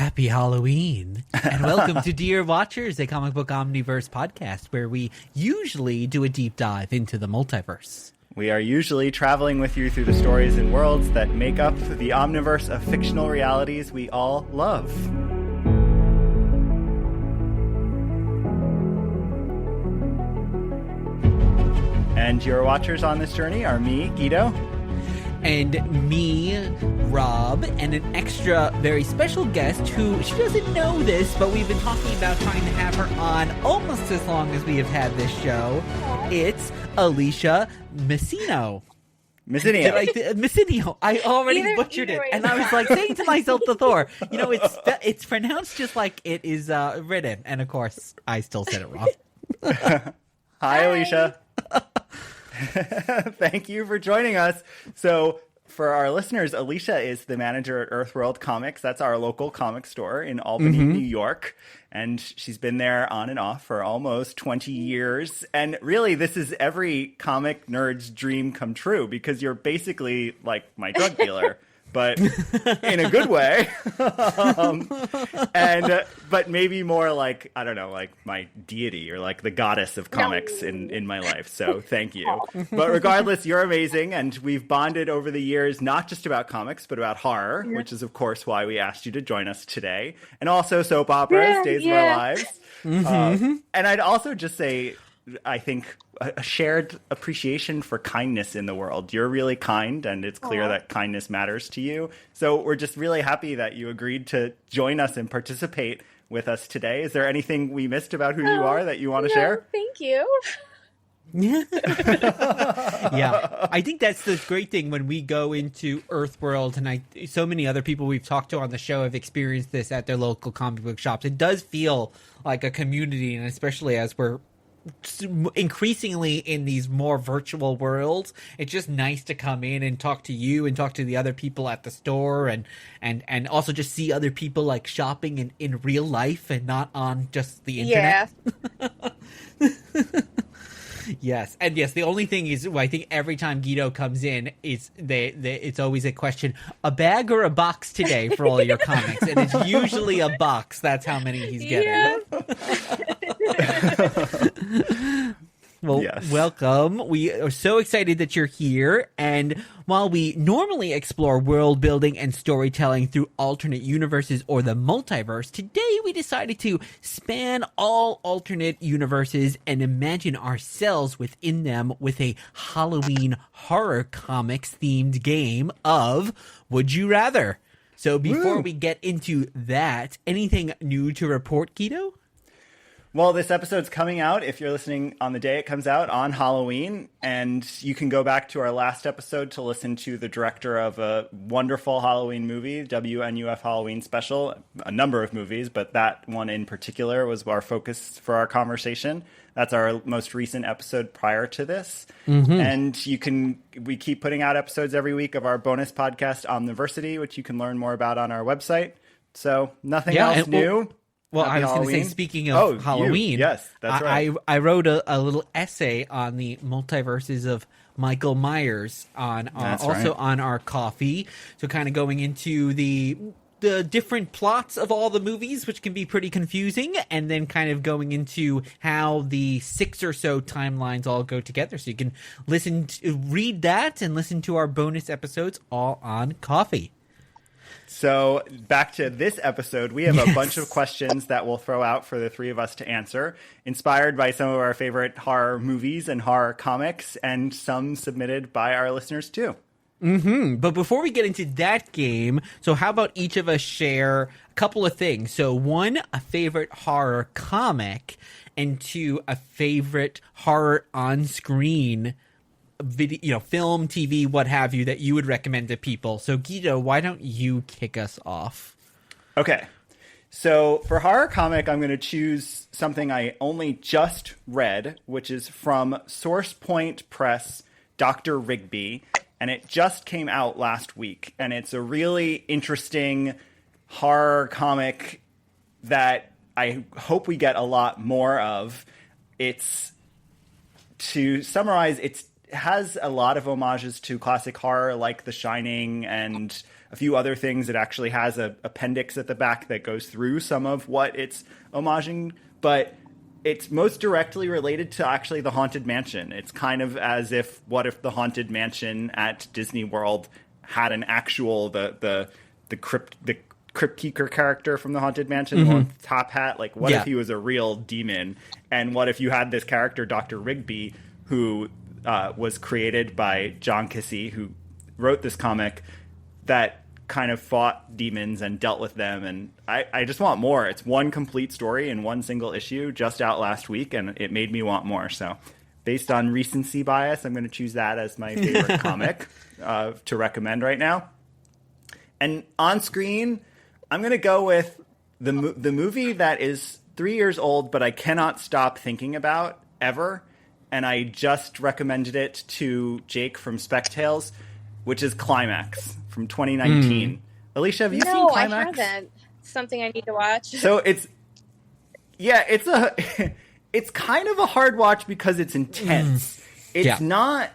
Happy Halloween, and welcome to Dear Watchers, a comic book omniverse podcast where we usually do a deep dive into the multiverse. We are usually traveling with you through the stories and worlds that make up the omniverse of fictional realities we all love. And your watchers on this journey are me, Guido. And me, Rob, and an extra very special guest who, she doesn't know this, but we've been talking about trying to have her on almost as long as we have had this show. It's Alicia Messinio. Messinio. I already butchered it. And I was like saying to myself before, you know, it's pronounced just like it is written. And of course, I still said it wrong. Hi, Alicia. Thank you for joining us. So for our listeners, Alicia is the manager at Earthworld Comics. That's our local comic store in Albany, New York. And she's been there on and off for almost 20 years. And really, this is every comic nerd's dream come true because you're basically like my drug dealer. But in a good way, but maybe more like, I don't know, like my deity or like the goddess of comics in my life. So thank you. But regardless, you're amazing. And we've bonded over the years, not just about comics, but about horror, which is, of course, why we asked you to join us today. And also soap operas, Days of Our Lives. And I'd also just say, I think a shared appreciation for kindness in the world. You're really kind, and it's clear that kindness matters to you. So we're just really happy that you agreed to join us and participate with us today. Is there anything we missed about who you are that you want to share? Thank you. Yeah, I think that's the great thing when we go into Earthworld, and so many other people we've talked to on the show have experienced this at their local comic book shops. It does feel like a community, and especially as we're increasingly in these more virtual worlds, it's just nice to come in and talk to you and talk to the other people at the store and also just see other people like shopping in real life and not on just the internet. Yes, and yes, the only thing is, I think every time Guido comes in, it's always a question: a bag or a box today for all your comics, and it's usually a box. That's how many he's getting. Well, welcome. We are so excited that you're here. And while we normally explore world building and storytelling through alternate universes or the multiverse, today we decided to span all alternate universes and imagine ourselves within them with a Halloween horror comics themed game of Would You Rather? So before we get into that, anything new to report, Guido? Well, this episode's coming out, if you're listening on the day it comes out, on Halloween. And you can go back to our last episode to listen to the director of a wonderful Halloween movie, WNUF Halloween Special. A number of movies, but that one in particular was our focus for our conversation. That's our most recent episode prior to this. And we keep putting out episodes every week of our bonus podcast, Omniversity, which you can learn more about on our website. So nothing else new. Well, Happy I was going to say, speaking of Halloween, yes, that's right. I wrote a little essay on the multiverses of Michael Myers on our coffee. So kind of going into the different plots of all the movies, which can be pretty confusing, and then kind of going into how the 6 or so timelines all go together. So you can read that and listen to our bonus episodes all on coffee. So back to this episode, we have a bunch of questions that we'll throw out for the three of us to answer, inspired by some of our favorite horror movies and horror comics, and some submitted by our listeners too. But before we get into that game, so how about each of us share a couple of things? So one, a favorite horror comic, and two, a favorite horror on-screen video, film, TV, what have you, that you would recommend to people. So Guido, why don't you kick us off? Okay. So for horror comic, I'm going to choose something I only just read, which is from Source Point Press, Dr. Rigby. And it just came out last week. And it's a really interesting horror comic that I hope we get a lot more of. It's, to summarize, it has a lot of homages to classic horror like The Shining and a few other things. It actually has an appendix at the back that goes through some of what it's homaging, but it's most directly related to actually the Haunted Mansion. It's kind of as if, what if the Haunted Mansion at Disney World had an actual, the Crypt Keeper character from the Haunted Mansion, the one with the top hat? Like, what if he was a real demon? And what if you had this character, Dr. Rigby, who was created by John Kissy, who wrote this comic, that kind of fought demons and dealt with them. And I just want more. It's one complete story in one single issue, just out last week, and it made me want more. So based on recency bias, I'm going to choose that as my favorite comic to recommend right now. And on screen, I'm going to go with the movie that is 3 years old, but I cannot stop thinking about ever. And I just recommended it to Jake from Spec Tales, which is Climax from 2019. Alicia, have you seen Climax? No, I haven't. Something I need to watch. So it's kind of a hard watch because it's intense. It's not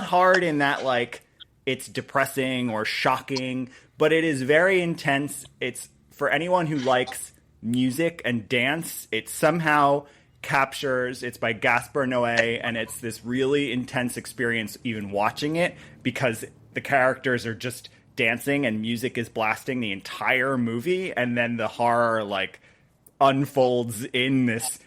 hard in that, like, it's depressing or shocking, but it is very intense. It's for anyone who likes music and dance. It somehow captures, it's by Gaspar Noé, and it's this really intense experience even watching it, because the characters are just dancing and music is blasting the entire movie, and then the horror like unfolds in this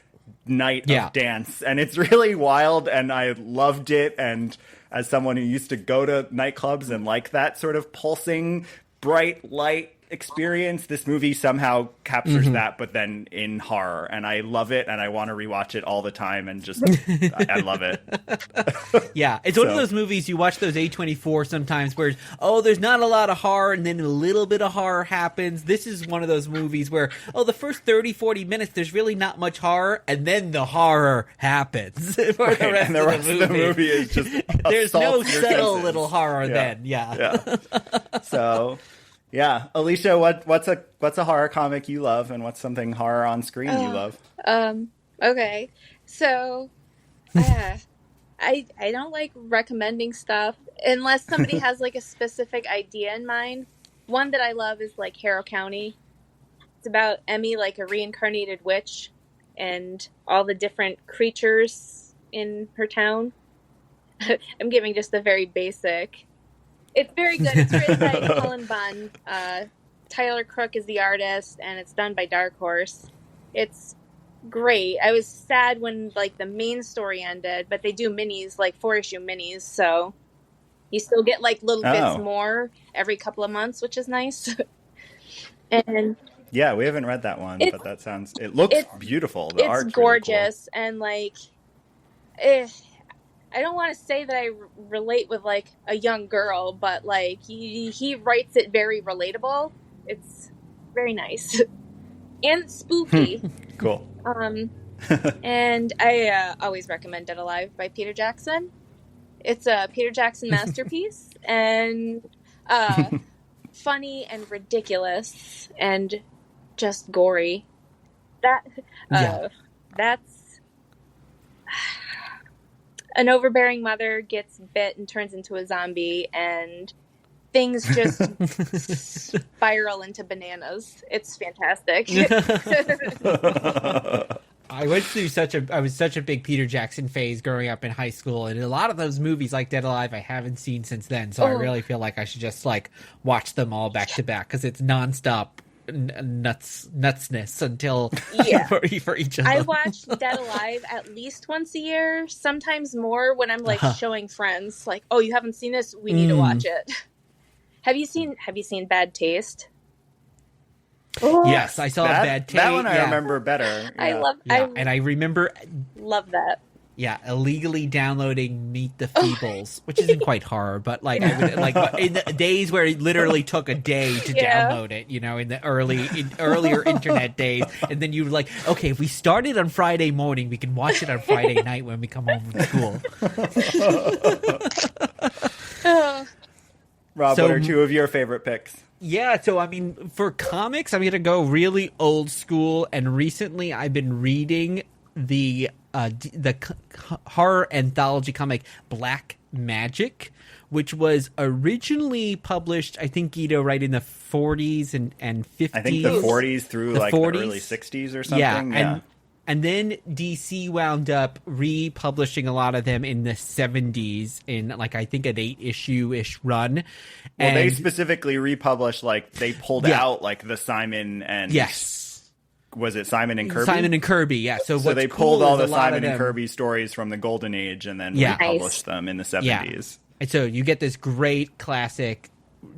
night of dance, and it's really wild, and I loved it. And as someone who used to go to nightclubs and like that sort of pulsing bright light experience, this movie somehow captures that, but then in horror, and I love it, and I want to rewatch it all the time, and just I love it. It's one of those movies you watch, those A24 sometimes, where there's not a lot of horror, and then a little bit of horror happens. This is one of those movies where the first 30-40 minutes there's really not much horror, and then the horror happens for the rest, of the movie is just there's no subtle little horror then. So yeah, Alicia, what's a horror comic you love, and what's something horror on screen you love? Okay, so I don't like recommending stuff unless somebody has like a specific idea in mind. One that I love is like Harrow County. It's about Emmy, like a reincarnated witch, and all the different creatures in her town. I'm giving just a very basic. It's very good. It's written by Cullen Bunn. Tyler Crook is the artist, and it's done by Dark Horse. It's great. I was sad when like the main story ended, but they do minis, like 4-issue minis, so you still get like little bits more every couple of months, which is nice. And yeah, we haven't read that one, but that sounds. It looks beautiful. The art's gorgeous, really cool. And like, I don't want to say that I relate with like a young girl, but like he writes it very relatable. It's very nice and spooky. Cool. And I always recommend Dead Alive by Peter Jackson. It's a Peter Jackson masterpiece, and funny and ridiculous and just gory. That's an overbearing mother gets bit and turns into a zombie, and things just spiral into bananas. It's fantastic. I went through I was such a big Peter Jackson phase growing up in high school, and a lot of those movies like Dead Alive I haven't seen since then, so I really feel like I should just like watch them all back to back, because it's nonstop nutsness until for each of them. I watch Dead Alive at least once a year, sometimes more, when I'm like showing friends like, oh, you haven't seen this, we need to watch it. Have you seen Bad Taste? Yes, I saw Bad Taste. That one I remember better. Yeah. And I remember love that. Yeah, illegally downloading Meet the Feebles, which isn't quite horror, but like I would like in the days where it literally took a day to download it, you know, in the earlier internet days, and then you were like, okay, if we started on Friday morning, we can watch it on Friday night when we come home from school. Rob, what are two of your favorite picks? Yeah, so I mean, for comics, I'm going to go really old school, and recently I've been reading the horror anthology comic Black Magic, which was originally published, I think, Guido, right in the 40s and 50s. I think the 40s through the 40s. The early 60s or something. Yeah. And then DC wound up republishing a lot of them in the 70s in, like, I think an 8-issue-ish run. Well, they specifically republished, like, they pulled out, like, the Simon and... Yes. Was it Simon and Kirby? Simon and Kirby, yeah. So they pulled all the Simon and Kirby stories from the Golden Age and then republished them in the 70s. Yeah. And so you get this great classic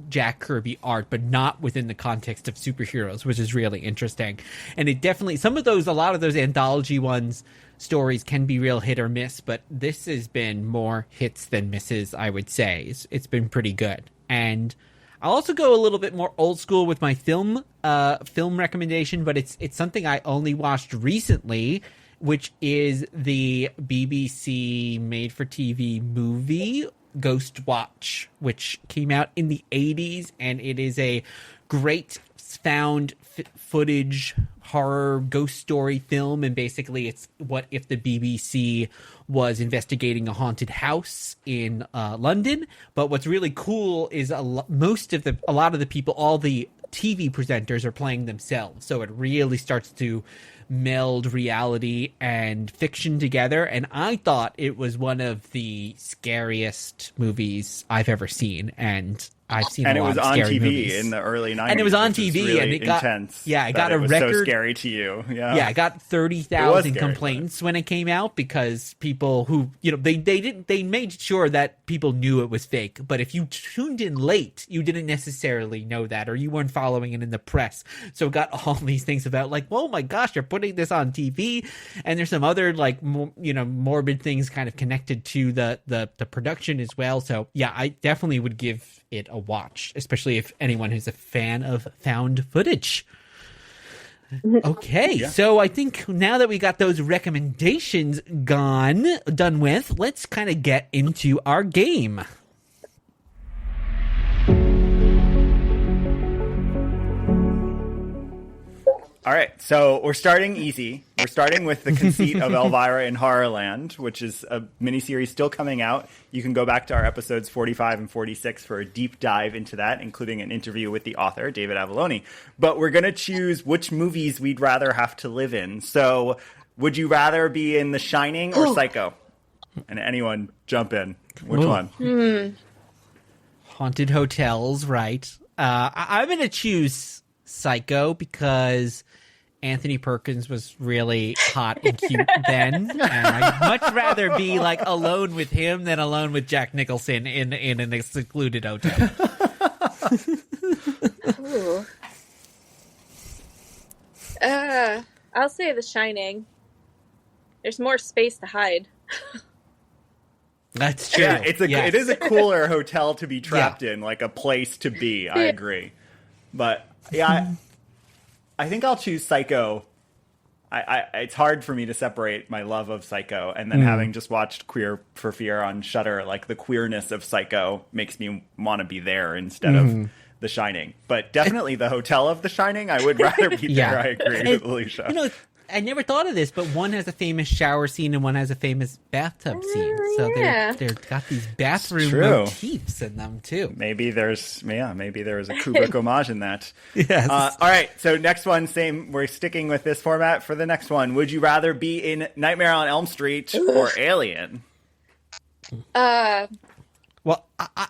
Jack Kirby art, but not within the context of superheroes, which is really interesting. And it definitely, a lot of those anthology ones, stories can be real hit or miss, but this has been more hits than misses, I would say. It's been pretty good. And I'll also go a little bit more old school with my film recommendation, but it's something I only watched recently, which is the BBC made-for-TV movie Ghost Watch, which came out in the 80s, and it is a great found footage horror ghost story film. And basically it's what if the BBC was investigating a haunted house in London. But what's really cool is a lot of the people, all the TV presenters are playing themselves, so it really starts to meld reality and fiction together. And I thought it was one of the scariest movies I've ever seen, and I've seen a lot of scary movies. And it was on TV in the early 90s. And it was on TV, really and it got intense. Yeah, it got a record. It was so scary to you. Yeah, it got 30,000 complaints when it came out, because people who, they made sure that people knew it was fake. But if you tuned in late, you didn't necessarily know that, or you weren't following it in the press. So it got all these things about, like, oh my gosh, you're putting this on TV. And there's some other, like, morbid things kind of connected to the production as well. So yeah, I definitely would give it a watch, especially if anyone who's a fan of found footage. Okay, so I think now that we got those recommendations done with, let's kind of get into our game. All right, so we're starting easy. We're starting with the conceit of Elvira in Horrorland, which is a miniseries still coming out. You can go back to our episodes 45 and 46 for a deep dive into that, including an interview with the author, David Avallone. But we're going to choose which movies we'd rather have to live in. So would you rather be in The Shining or Psycho? And anyone jump in. Which one? Haunted hotels, right. I'm going to choose Psycho because Anthony Perkins was really hot and cute then, and I'd much rather be, like, alone with him than alone with Jack Nicholson in a secluded hotel. I'll say The Shining. There's more space to hide. That's true. Yeah, it is a cooler hotel to be trapped in, like a place to be. I agree. But yeah, I think I'll choose Psycho. It's hard for me to separate my love of Psycho and then having just watched Queer for Fear on Shudder. Like, the queerness of Psycho makes me want to be there instead of The Shining. But definitely the hotel of The Shining, I would rather be there. I agree with Alicia. I never thought of this, but one has a famous shower scene and one has a famous bathtub scene. So they've got these bathroom motifs in them too. Maybe there is a Kubrick homage in that. Yes. All right. So next one, same. We're sticking with this format for the next one. Would you rather be in Nightmare on Elm Street or Alien? Well,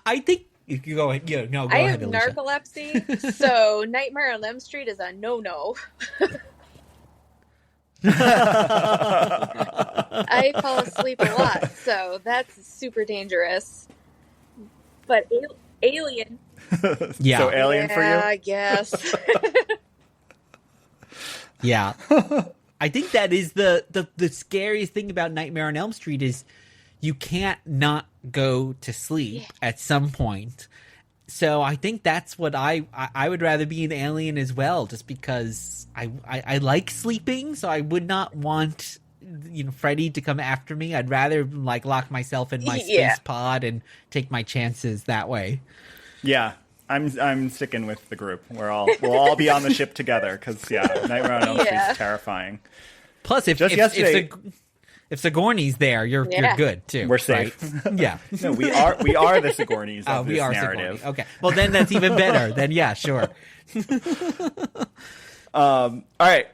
I think you go ahead. Go I ahead, have Alicia. narcolepsy, so Nightmare on Elm Street is a no-no. I fall asleep a lot, so that's super dangerous. But Alien. Yeah. So Alien for you? I guess. Yeah. I think that is the scariest thing about Nightmare on Elm Street is you can't not go to sleep at some point. So I think that's what I would rather be an Alien as well, just because I like sleeping, so I would not want Freddy to come after me. I'd rather like lock myself in my space pod and take my chances that way. Yeah, I'm sticking with the group. We'll all be on the ship together because Nightmare on Elm Street is terrifying. Plus, if If Sigourney's there, you're good too. We're safe. Right? Yeah. No, we are the Sigourneys of this narrative. Sigourney. Okay. Well, then that's even better. Then yeah, sure. All right,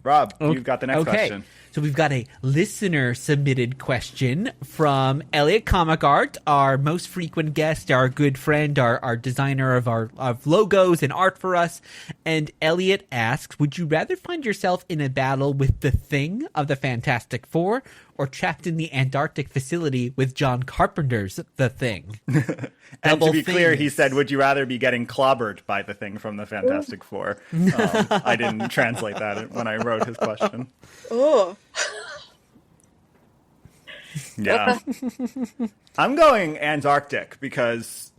Rob, you've got the next question. So we've got a listener submitted question from Elliot Comic Art, our most frequent guest, our good friend, our designer of logos and art for us. And Elliot asks, would you rather find yourself in a battle with the Thing of the Fantastic Four or trapped in the Antarctic facility with John Carpenter's The Thing? And to be clear, he said, would you rather be getting clobbered by the Thing from the Fantastic Four? I didn't translate that when I wrote his question. Oh. Yeah. I'm going Antarctic because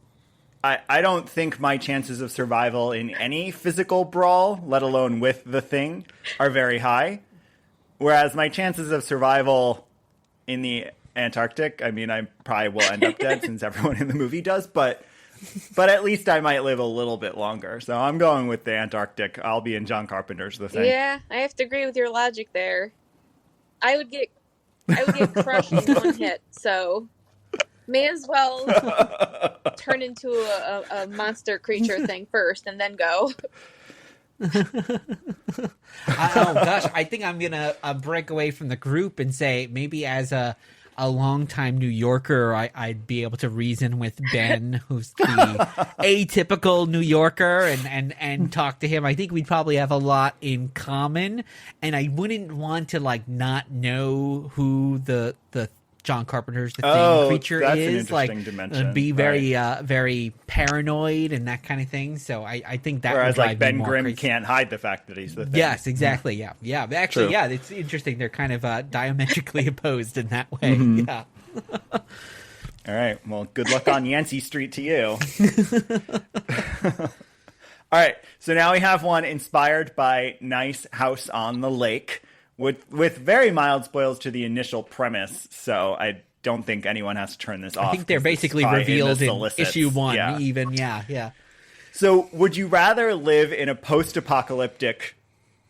I don't think my chances of survival in any physical brawl, let alone with the Thing, are very high. Whereas my chances of survival in the Antarctic, I mean, I probably will end up dead since everyone in the movie does, but at least I might live a little bit longer. So I'm going with the Antarctic. I'll be in John Carpenter's The Thing. Yeah, I have to agree with your logic there. I would get crushed in one hit, so may as well turn into a monster creature thing first and then go. Oh gosh, I think I'm gonna break away from the group and say maybe as a longtime New Yorker, I'd be able to reason with Ben, who's the atypical New Yorker, and talk to him. I think we'd probably have a lot in common, and I wouldn't want to not know who the John Carpenter's The Thing creature that's is. An interesting dimension. Be very very paranoid and that kind of thing. So I think that whereas would drive Ben me more Grimm crazy. can't hide the fact that he's the Thing. Yes, exactly. Yeah. Actually, True. yeah, it's interesting. They're kind of diametrically opposed in that way. Mm-hmm. Yeah. All right. Well, good luck on Yancey Street to you. All right. So now we have one inspired by Nice House on the Lake with very mild spoils to the initial premise. So I don't think anyone has to turn this off. I think they're basically revealed in issue 1 even. Yeah. So would you rather live in a post-apocalyptic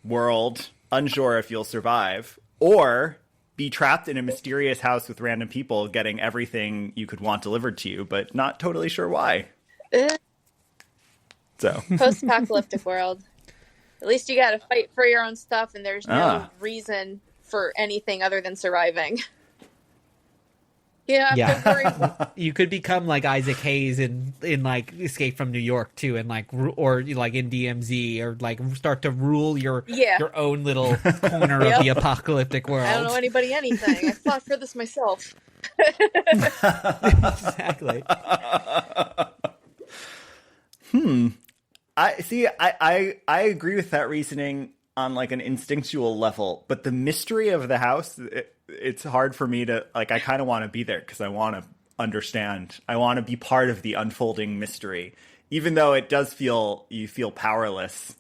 world, unsure if you'll survive, or be trapped in a mysterious house with random people getting everything you could want delivered to you, but not totally sure why? So Post-apocalyptic world. At least you got to fight for your own stuff, and there's no reason for anything other than surviving. You don't have to worry. You could become like Isaac Hayes in Escape from New York too, and or like in DMZ, or start to rule your own little corner of the apocalyptic world. I don't know anybody anything. I fought for this myself. Exactly. I agree with that reasoning on an instinctual level, but the mystery of the house, it's hard for me to I kind of want to be there because I want to understand. I want to be part of the unfolding mystery, even though it does you feel powerless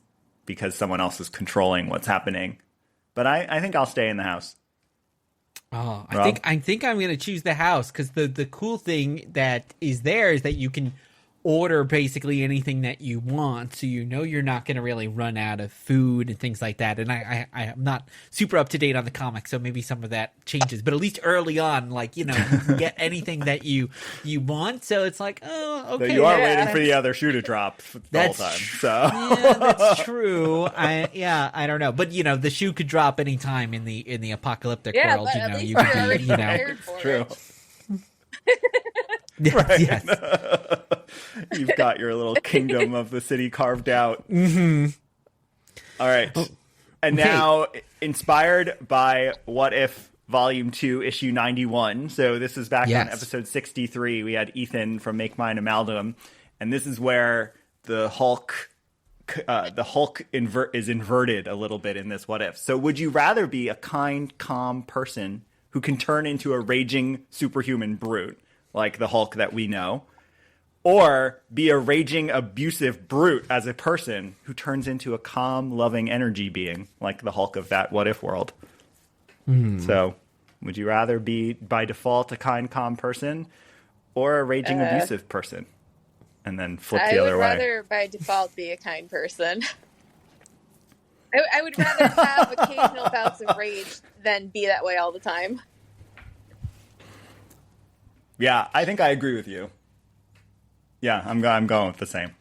because someone else is controlling what's happening. But I think I'll stay in the house. Oh, I think I'm going to choose the house because the cool thing that is there is that you can order basically anything that you want, so you're not going to really run out of food and things like that. And I'm not super up to date on the comics, so maybe some of that changes, but at least early on, you can get anything that you want. So it's okay. So you are waiting for the other shoe to drop the whole time. So yeah, that's true. I don't know, but the shoe could drop anytime in the apocalyptic world. But at least you you're could already be, prepared for true. it. Right. Yes. You've got your little kingdom of the city carved out. Mm-hmm. All right. And now, inspired by What If Volume 2, Issue 91. So this is back on episode 63. We had Ethan from Make Mine Amalgam. And this is where the Hulk is inverted a little bit in this What If. So would you rather be a kind, calm person who can turn into a raging superhuman brute, like the Hulk that we know, or be a raging, abusive brute as a person who turns into a calm, loving energy being, like the Hulk of that What If world? So, would you rather be, by default, a kind, calm person, or a raging, abusive person? And then flip the other way. I would rather, by default, be a kind person. I would rather have occasional bouts of rage than be that way all the time. Yeah, I think I agree with you. Yeah, I'm going with the same.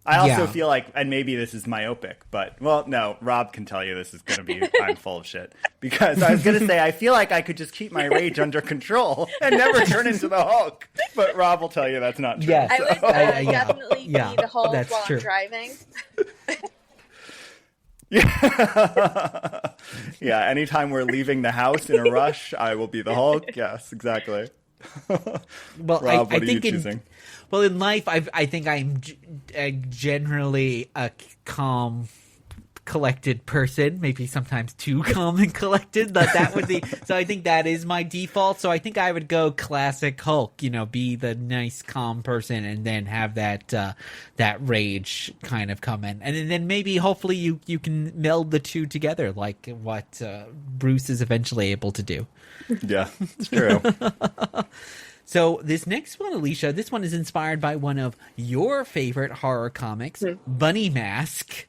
I also feel like, and maybe this is myopic, but, well, no, Rob can tell you this is going to be, I'm full of shit. Because I was going to say, I feel like I could just keep my rage under control and never turn into the Hulk. But Rob will tell you that's not true. Yes. I would definitely be the Hulk while true. I'm driving. Yeah, anytime we're leaving the house in a rush, I will be the Hulk. Yes, exactly. Well, Rob, what I are think you choosing? Well, in life, I think I'm generally a calm, collected person. Maybe sometimes too calm and collected, but that would be. So I think that is my default. So I think I would go classic Hulk. You know, be the nice, calm person, and then have that rage kind of come in, and then maybe hopefully you can meld the two together, like what Bruce is eventually able to do. Yeah, it's true. So this next one, Alicia, this one is inspired by one of your favorite horror comics, Bunny Mask.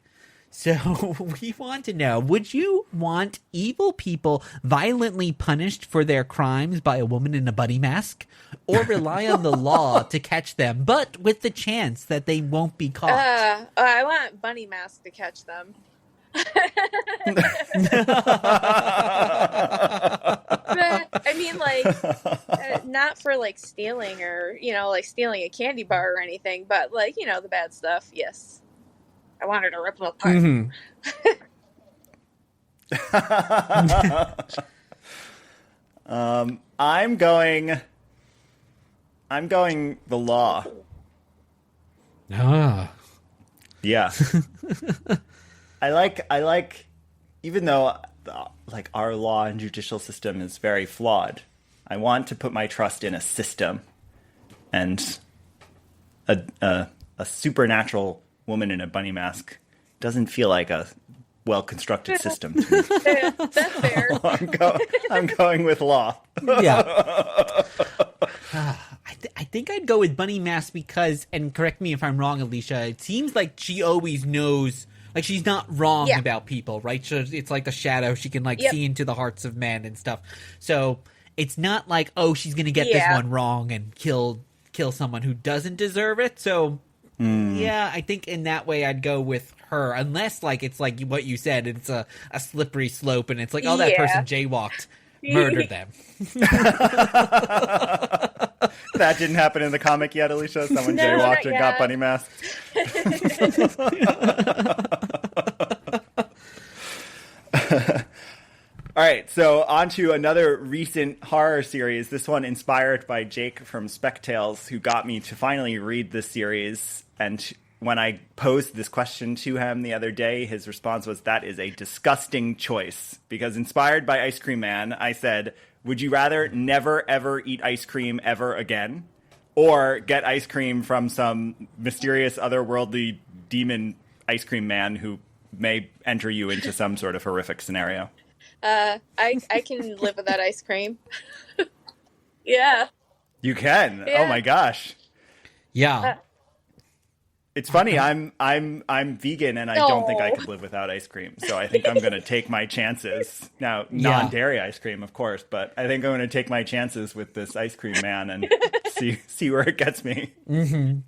So we want to know, would you want evil people violently punished for their crimes by a woman in a bunny mask? Or rely on the law to catch them, but with the chance that they won't be caught? I want Bunny Mask to catch them. I mean, like, not for like stealing or, you know, like stealing a candy bar or anything, but like, you know, the bad stuff. Yes, I want her to rip them apart. I'm going the law. Yeah. I like, even though like our law and judicial system is very flawed, I want to put my trust in a system, and a supernatural woman in a bunny mask doesn't feel like a well-constructed system to me. That's fair. I'm going with law. Yeah. I think I'd go with Bunny Mask because, and correct me if I'm wrong, Alicia, it seems like she always knows, like she's not wrong about people, right? So it's like a shadow. She can like see into the hearts of men and stuff. So it's not like, oh, she's going to get this one wrong and kill someone who doesn't deserve it. So yeah, I think in that way I'd go with her, unless like it's like what you said, it's a slippery slope and it's like, oh, that person jaywalked. Murder them. That didn't happen in the comic yet, Alicia? Someone jaywalked and got bunny masked? All right, so on to another recent horror series. This one inspired by Jake from Spectales, who got me to finally read this series. And when I posed this question to him the other day, his response was, that is a disgusting choice. Because inspired by Ice Cream Man, I said, would you rather never, ever eat ice cream ever again? Or get ice cream from some mysterious, otherworldly demon ice cream man who may enter you into some sort of horrific scenario? I can live without ice cream. Yeah. You can? Yeah. Oh my gosh. Yeah. It's funny, I'm vegan and I don't think I could live without ice cream. So I think I'm going to take my chances. Now, non-dairy ice cream, of course, but I think I'm going to take my chances with this ice cream man and see where it gets me. Mm-hmm.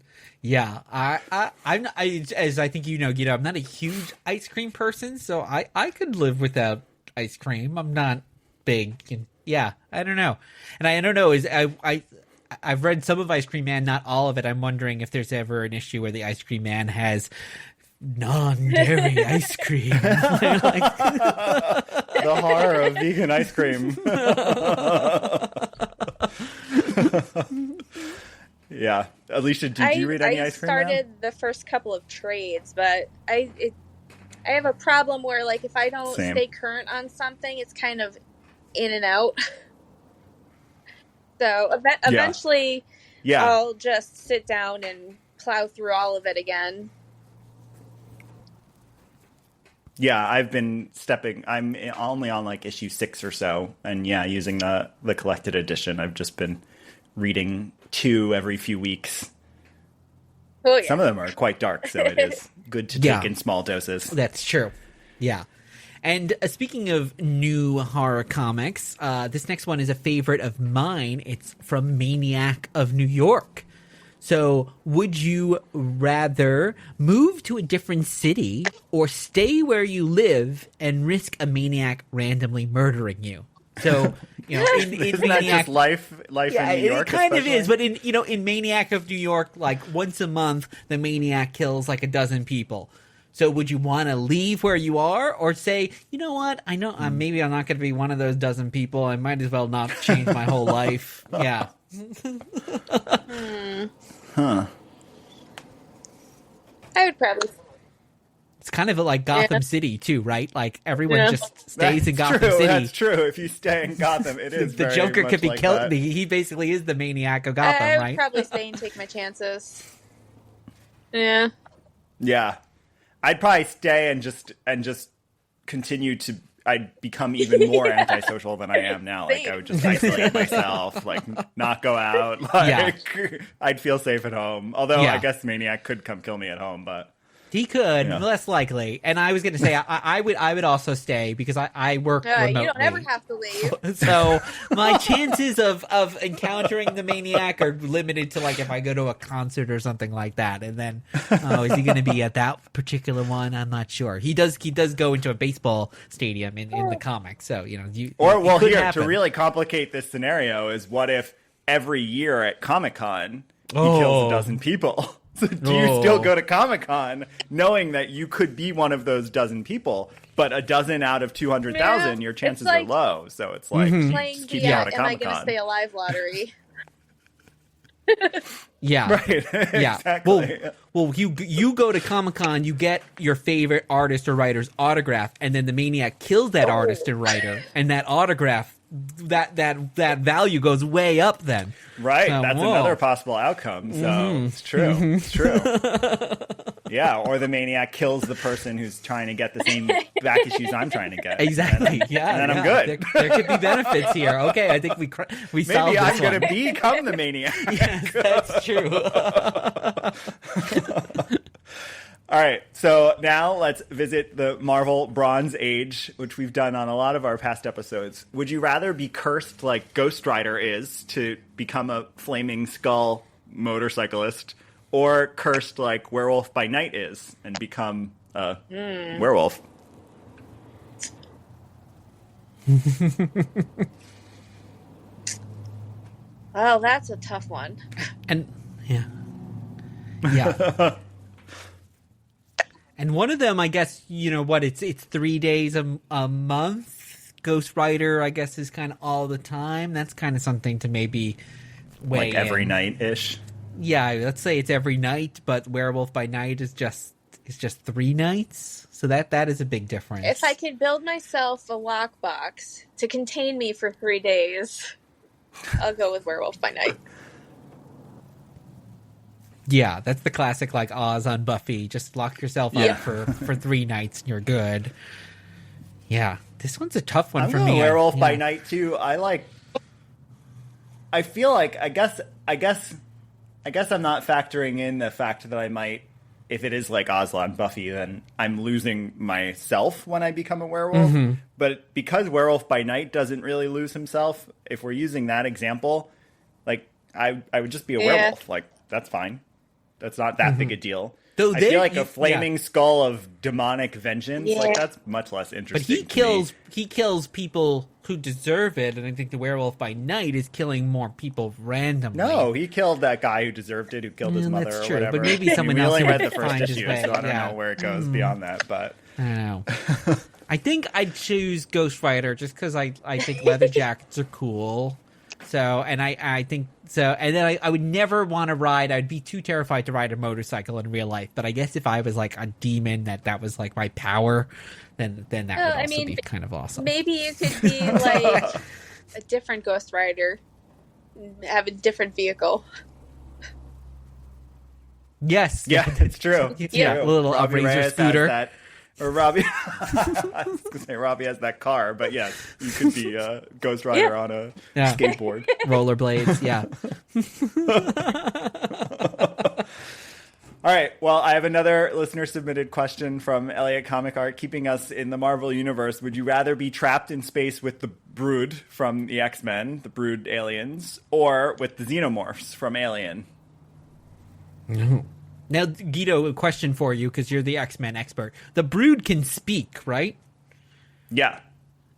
Yeah, I'm as I think you know, I'm not a huge ice cream person, so I could live without ice cream. I'm not big, and I don't know, and I don't know is I've read some of Ice Cream Man, not all of it. I'm wondering if there's ever an issue where the Ice Cream Man has non-dairy ice cream. The horror of vegan ice cream. Yeah. Alicia, did you read any Ice Cream Man? I started the first couple of trades, but I have a problem where, like, if I don't stay current on something, it's kind of in and out. So eventually, I'll just sit down and plow through all of it again. Yeah, I've been I'm only on like issue 6 or so, and using the collected edition. I've just been reading 2 every few weeks. Oh, yeah. Some of them are quite dark, so it is good to take in small doses. That's true. Yeah. And speaking of new horror comics, this next one is a favorite of mine. It's from Maniac of New York. So would you rather move to a different city or stay where you live and risk a maniac randomly murdering you? So, you know, in Isn't Maniac, that just life in New York? It kind especially? of is, but in Maniac of New York, like once a month, the maniac kills like a dozen people. So would you want to leave where you are or say, you know what, I know maybe I'm not going to be one of those dozen people. I might as well not change my whole life. Yeah. Huh. I would probably. It's kind of like Gotham City too, right? Like everyone just stays in Gotham true. City. That's true. If you stay in Gotham, it is The very Joker much could be like killed. that. He basically is the maniac of Gotham, I would right? probably stay and take my chances. Yeah. Yeah, I'd probably stay and just continue to. I'd become even more antisocial than I am now. Like I would just isolate myself, like not go out. Like I'd feel safe at home. Although I guess Maniac could come kill me at home, but. He could, less likely. And I was going to say, I would also stay because I work remotely. You don't ever have to leave. So my chances of encountering the maniac are limited to like if I go to a concert or something like that. And then, is he going to be at that particular one? I'm not sure. He does go into a baseball stadium in the comics. So, you know, to really complicate this scenario is what if every year at Comic-Con he kills a dozen people? So do you still go to Comic-Con knowing that you could be one of those dozen people, but a dozen out of 200,000, your chances are low. So it's like, playing just keep the you out of Am I Comic-Con. Gonna Stay Alive lottery. Yeah. Right. Yeah. Exactly. Well, you go to Comic-Con, you get your favorite artist or writer's autograph, and then the maniac kills that artist or writer, and that autograph, that value goes way up then. Right. So, That's another possible outcome. So it's true. It's true. Yeah. Or the maniac kills the person who's trying to get the same back issues I'm trying to get. Exactly. And Yeah. then I'm good. There could be benefits here. Okay. I think we solved Maybe this I'm going one. to become the maniac. Yes, that's true. All right, so now let's visit the Marvel Bronze Age, which we've done on a lot of our past episodes. Would you rather be cursed like Ghost Rider is to become a flaming skull motorcyclist, or cursed like Werewolf by Night is and become a werewolf? Oh, that's a tough one. And yeah. And one of them, I guess, you know what? It's 3 days a month. Ghost Rider, I guess, is kind of all the time. That's kind of something to maybe weigh Like every in. night ish. Yeah, let's say it's every night, but Werewolf by Night is just 3 nights. So that is a big difference. If I could build myself a lockbox to contain me for 3 days, I'll go with Werewolf by Night. Yeah, that's the classic like Oz on Buffy. Just lock yourself up for 3 nights and you're good. Yeah, this one's a tough one I'm for going me. Werewolf by Night too. I feel like I guess I'm not factoring in the fact that I might, if it is like Oz on Buffy, then I'm losing myself when I become a werewolf. Mm-hmm. But because Werewolf by Night doesn't really lose himself, if we're using that example, like I would just be a werewolf. Like that's fine. That's not that big a deal. Though I feel like a flaming skull of demonic vengeance, like that's much less But interesting. he kills people who deserve it, and I think the Werewolf by Night is killing more people randomly. No, he killed that guy who deserved it, who killed his mother that's or true, whatever. but maybe someone we else only would read the first find his issue, way, so I don't yeah. know where it goes beyond that. But I don't know. I think I'd choose Ghost Rider just because I think leather jackets are cool. So, and I think so, and then I would never want to ride. I'd be too terrified to ride a motorcycle in real life. But I guess if I was like a demon that was like my power, then that would also be kind of awesome. Maybe you could be like a different Ghost Rider, have a different vehicle. Yes. yeah, it's true. Yeah, a little Robbie razor Reyes has scooter. that, or Robbie. I was gonna say Robbie has that car, but yes, you could be a Ghost Rider on a skateboard. Rollerblades, yeah. All right. Well, I have another listener submitted question from Elliot Comic Art. Keeping us in the Marvel Universe, would you rather be trapped in space with the Brood from the X-Men, the Brood aliens, or with the Xenomorphs from Alien? Now, Guido, a question for you, because you're the X-Men expert. The Brood can speak, right? Yeah.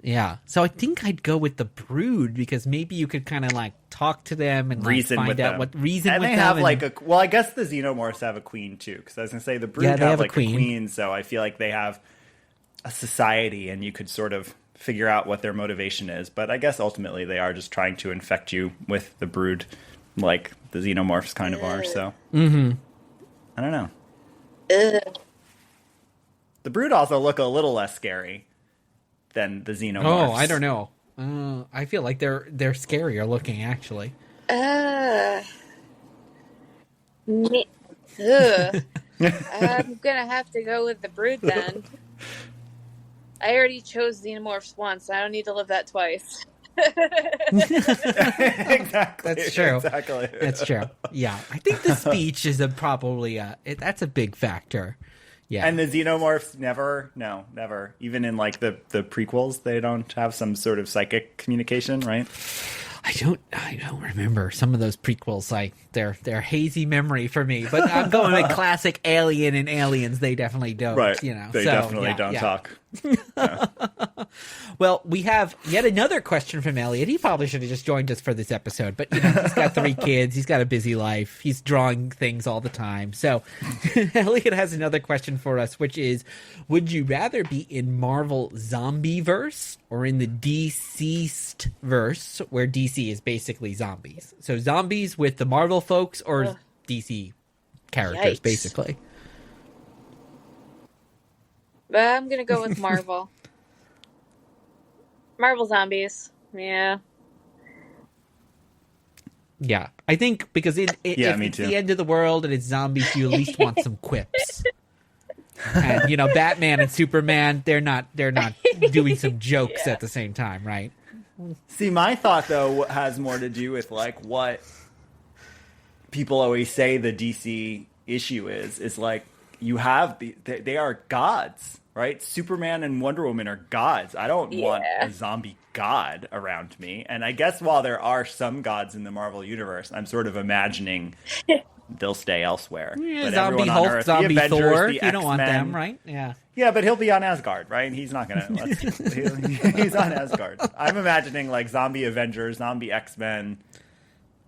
Yeah. So I think I'd go with the Brood, because maybe you could kind of like talk to them and reason find with out them. what reason and with they them. have like a, well, I guess the Xenomorphs have a queen too, because I was gonna say the Brood have like a queen, so I feel like they have a society, and you could sort of figure out what their motivation is. But I guess ultimately they are just trying to infect you with the Brood, like the Xenomorphs kind of are. So I don't know. The Brood also look a little less scary than the Xenomorphs. Oh, I don't know. I feel like they're scarier looking, actually. I'm gonna have to go with the Brood then. I already chose Xenomorphs once. I don't need to live that twice. Exactly. That's true. Exactly. That's true. Yeah, I think the speech is probably that's a big factor. Yeah, and the Xenomorphs never. Even in like the prequels, they don't have some sort of psychic communication, right? I don't remember some of those prequels. Like they're hazy memory for me. But I'm going with classic Alien and Aliens. They definitely don't. Right. You know, they definitely don't talk. Yeah. Well, we have yet another question from Elliot. He probably should have just joined us for this episode, but he's got 3 kids. He's got a busy life. He's drawing things all the time. So Elliot has another question for us, which is, would you rather be in Marvel Zombieverse or in the DCeased verse, where DC is basically zombies? So zombies with the Marvel folks or DC characters, basically. I'm gonna go with Marvel. Marvel zombies. Yeah. Yeah, I think because if it's the end of the world and it's zombies, you at least want some quips. And Batman and Superman, they're not doing some jokes at the same time, right? See, my thought though has more to do with like what people always say the DC issue is like you have they are gods, right? Superman and Wonder Woman are gods. I don't want a zombie god around me. And I guess while there are some gods in the Marvel universe, I'm sort of imagining they'll stay elsewhere. Yeah, but zombie everyone Hulk, on Earth, zombie the Avengers, Thor, the you don't want X-Men, them, right? Yeah. Yeah, but he'll be on Asgard, right? He's not gonna. He's on Asgard. I'm imagining like zombie Avengers, zombie X-Men.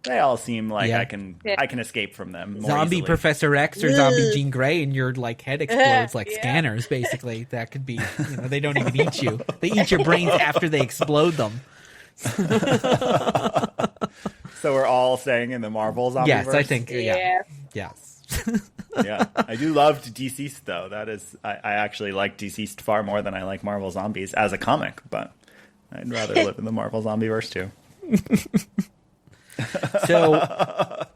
They all seem like I can escape from them more zombie easily. Professor X or zombie Jean Grey, and your like head explodes like scanners. Basically, that could be. They don't even eat you. They eat your brains after they explode them. So we're all staying in the Marvel zombie. Yes, I think. Yeah. Yes. Yeah, I do love DCeased though. That is, I actually like DCeased far more than I like Marvel Zombies as a comic. But I'd rather live in the Marvel Zombieverse too. So,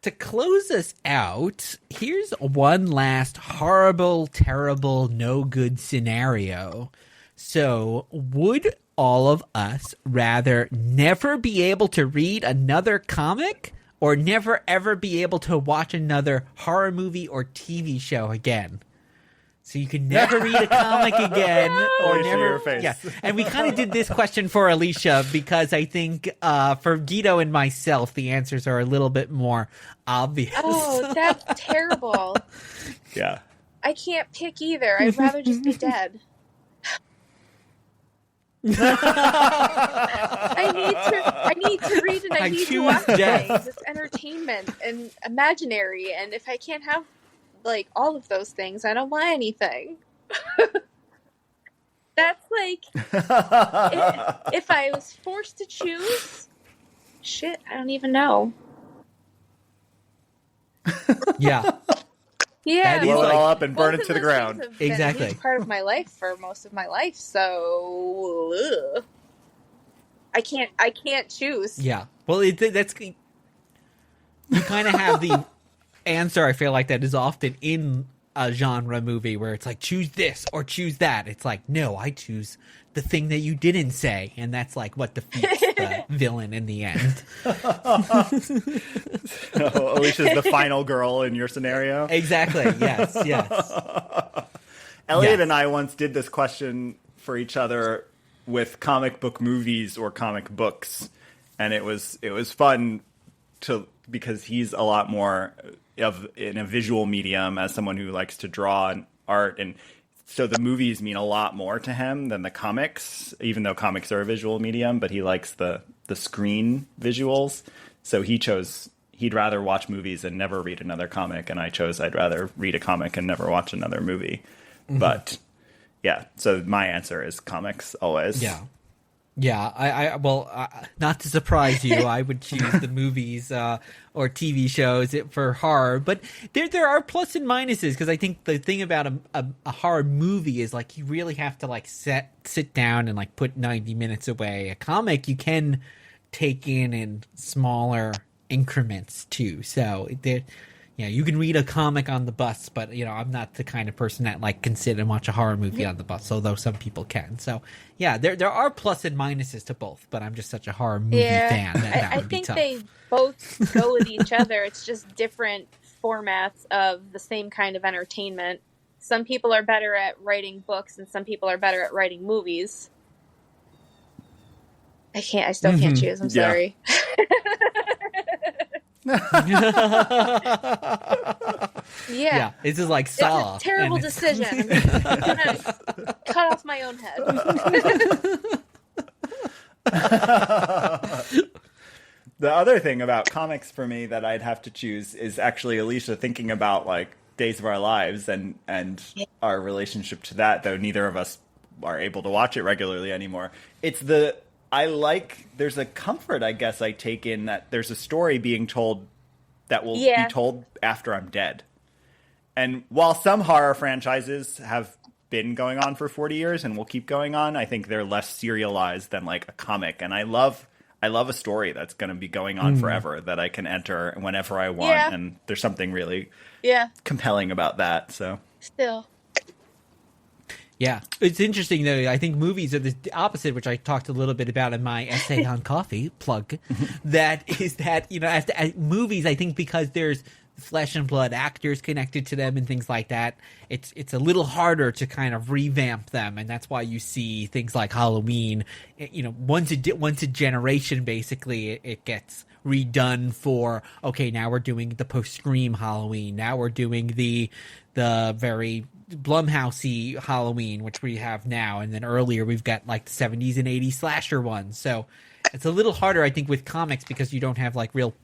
to close us out, here's one last horrible, terrible, no good scenario. So, would all of us rather never be able to read another comic or never ever be able to watch another horror movie or TV show again? So you can never read a comic again, or Alicia, never. your face. Yeah, and we kind of did this question for Alicia because I think for Guido and myself, the answers are a little bit more obvious. Oh, that's terrible. Yeah, I can't pick either. I'd rather just be dead. I need to read and I need to watch things. It's entertainment and imaginary, and if I can't have like all of those things, I don't want anything. That's like if I was forced to choose, shit, I don't even know. Yeah. Yeah, blow it all up and burn it to the those ground. things have been Exactly. a huge part of my life for most of my life, so I can't choose. Yeah. Well, that's you kind of have the answer. I feel like that is often in a genre movie where it's like, choose this or choose that. It's like, no, I choose the thing that you didn't say, and that's like what defeats the villain in the end. So Alicia's the final girl in your scenario. Exactly. Yes. Elliot and I once did this question for each other with comic book movies or comic books, and it was fun because he's a lot more in a visual medium as someone who likes to draw and art, and so the movies mean a lot more to him than the comics, even though comics are a visual medium, but he likes the screen visuals. So he'd rather watch movies and never read another comic, and I chose I'd rather read a comic and never watch another movie. Mm-hmm. But yeah, so my answer is comics always. Yeah, I not to surprise you, I would choose the movies or TV shows for horror. But there are plus and minuses, because I think the thing about a horror movie is like you really have to like sit down and like put 90 minutes away. A comic you can take in smaller increments too. So you can read a comic on the bus, but I'm not the kind of person that like can sit and watch a horror movie on the bus, although some people can. So yeah, there are plus and minuses to both, but I'm just such a horror movie fan that would be tough. I think they both go with each other. It's just different formats of the same kind of entertainment. Some people are better at writing books, and some people are better at writing movies. I still can't choose. I'm sorry. Yeah, this is like Saw. It's a terrible decision. I'm gonna cut off my own head. The other thing about comics for me that I'd have to choose is actually Alicia thinking about like Days of Our Lives and our relationship to that, though neither of us are able to watch it regularly anymore. There's a comfort, I guess, I take in that there's a story being told that will be told after I'm dead. And while some horror franchises have been going on for 40 years and will keep going on, I think they're less serialized than like a comic. And I love a story that's going to be going on forever, that I can enter whenever I want. Yeah. And there's something really compelling about that. So still. Yeah, it's interesting though. I think movies are the opposite, which I talked a little bit about in my essay on coffee plug. That as movies, I think because there's flesh and blood actors connected to them and things like that, it's a little harder to kind of revamp them, and that's why you see things like Halloween. Once a generation, basically, it gets redone for, okay, now we're doing the post-Scream Halloween. Now we're doing the very Blumhousey Halloween, which we have now, and then earlier we've got like the 70s and 80s slasher ones. So it's a little harder, I think, with comics because you don't have like real,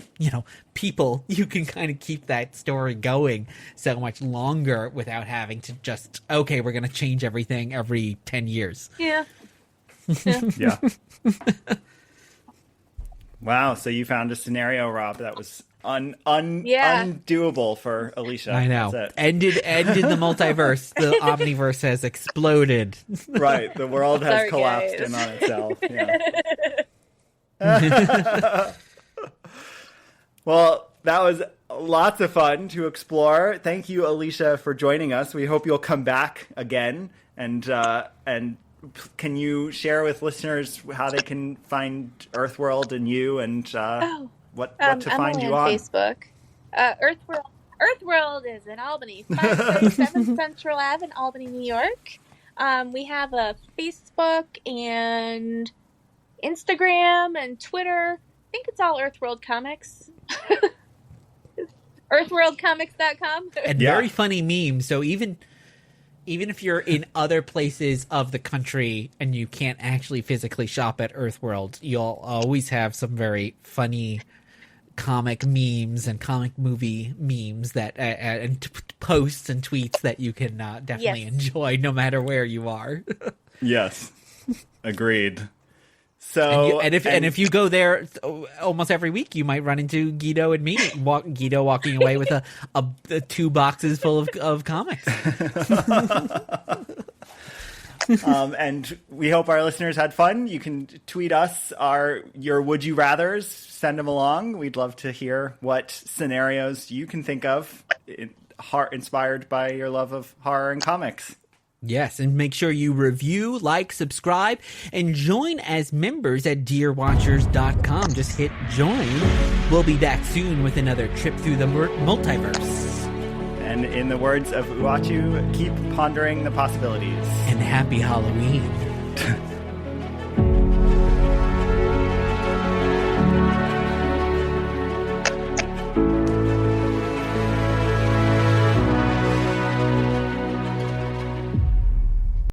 people. You can kind of keep that story going so much longer without having to just, okay, we're going to change everything every 10 years. Yeah. Yeah. Wow. So you found a scenario, Rob, that was undoable for Alicia. I know. Ended the multiverse. The omniverse has exploded. Right. The world has collapsed in on itself. Yeah. Well, that was lots of fun to explore. Thank you, Alicia, for joining us. We hope you'll come back again. And can you share with listeners how they can find Earthworld and you, and what to find you on? Facebook. Earthworld is in Albany, 537 Central Ave in Albany, New York. We have a Facebook and Instagram and Twitter. I think it's all Earthworld Comics. Earthworldcomics.com. And very funny memes. So even if you're in other places of the country and you can't actually physically shop at Earthworld, you'll always have some very funny comic memes and comic movie memes that and posts and tweets that you can definitely enjoy no matter where you are. Yes, agreed. So and if you go there almost every week, you might run into Guido and me. Guido walking away with a 2 boxes full of comics. And we hope our listeners had fun. You can tweet us your would you rathers. Send them along. We'd love to hear what scenarios you can think of inspired by your love of horror and comics. Yes, and make sure you review, like, subscribe, and join as members at dearwatchers.com. Just hit join. We'll be back soon with another trip through the multiverse. And in the words of Uatu, keep pondering the possibilities. And happy Halloween.